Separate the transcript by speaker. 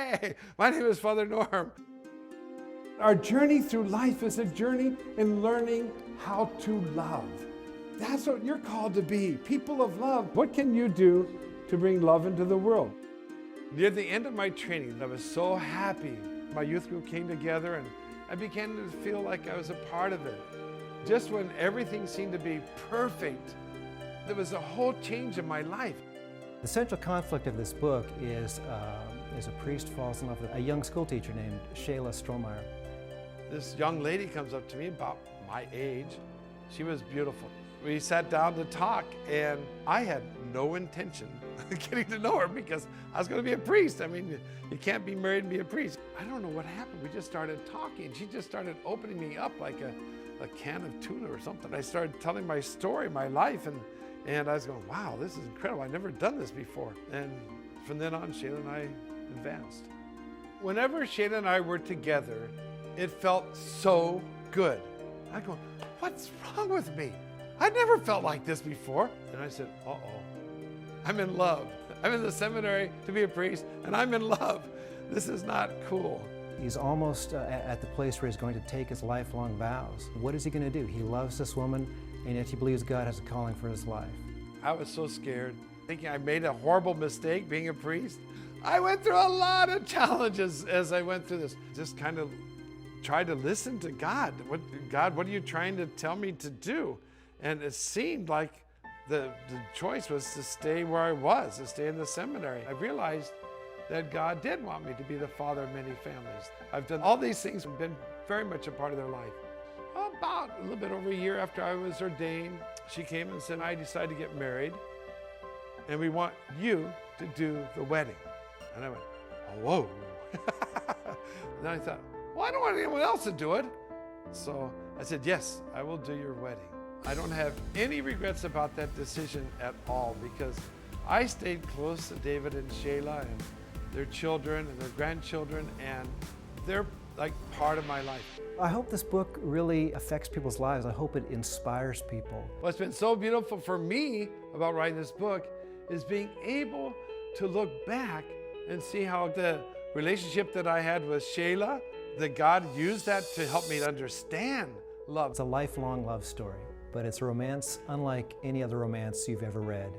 Speaker 1: Hey, my name is Father Norm. Our journey through life is a journey in learning how to love. That's what you're called to be, people of love. What can you do to bring love into the world? Near the end of my training, I was so happy. My youth group came together and I began to feel like I was a part of it. Just when everything seemed to be perfect, there was a whole change in my life.
Speaker 2: The central conflict of this book is a priest falls in love with a young schoolteacher named Shayla Strohmeyer.
Speaker 1: This young lady comes up to me about my age. She was beautiful. We sat down to talk, and I had no intention of getting to know her because I was going to be a priest. I mean, you can't be married and be a priest. I don't know what happened. We just started talking. She just started opening me up like a can of tuna or something. I started telling my story, my life, and I was going, wow, this is incredible. I've never done this before. And from then on, Shayla and I advanced. Whenever Shayla and I were together, it felt so good. I go, what's wrong with me? I never felt like this before. And I said, uh-oh, I'm in love. I'm in the seminary to be a priest, and I'm in love. This is not cool.
Speaker 2: He's almost at the place where he's going to take his lifelong vows. What is he going to do? He loves this woman, and yet he believes God has a calling for his life.
Speaker 1: I was so scared, thinking I made a horrible mistake being a priest. I went through a lot of challenges as I went through this. Just kind of tried to listen to God. God, what are you trying to tell me to do? And it seemed like the choice was to stay where I was, to stay in the seminary. I realized that God did want me to be the father of many families. I've done all these things and been very much a part of their life. About a little bit over a year after I was ordained, she came and said, I decided to get married, and we want you to do the wedding. And I went, oh, whoa. And then I thought, well, I don't want anyone else to do it. So I said, yes, I will do your wedding. I don't have any regrets about that decision at all, because I stayed close to David and Shayla and their children and their grandchildren, and they're like part of my life.
Speaker 2: I hope this book really affects people's lives. I hope it inspires people.
Speaker 1: What's been so beautiful for me about writing this book is being able to look back and see how the relationship that I had with Shayla, that God used that to help me to understand love.
Speaker 2: It's a lifelong love story, but it's a romance unlike any other romance you've ever read.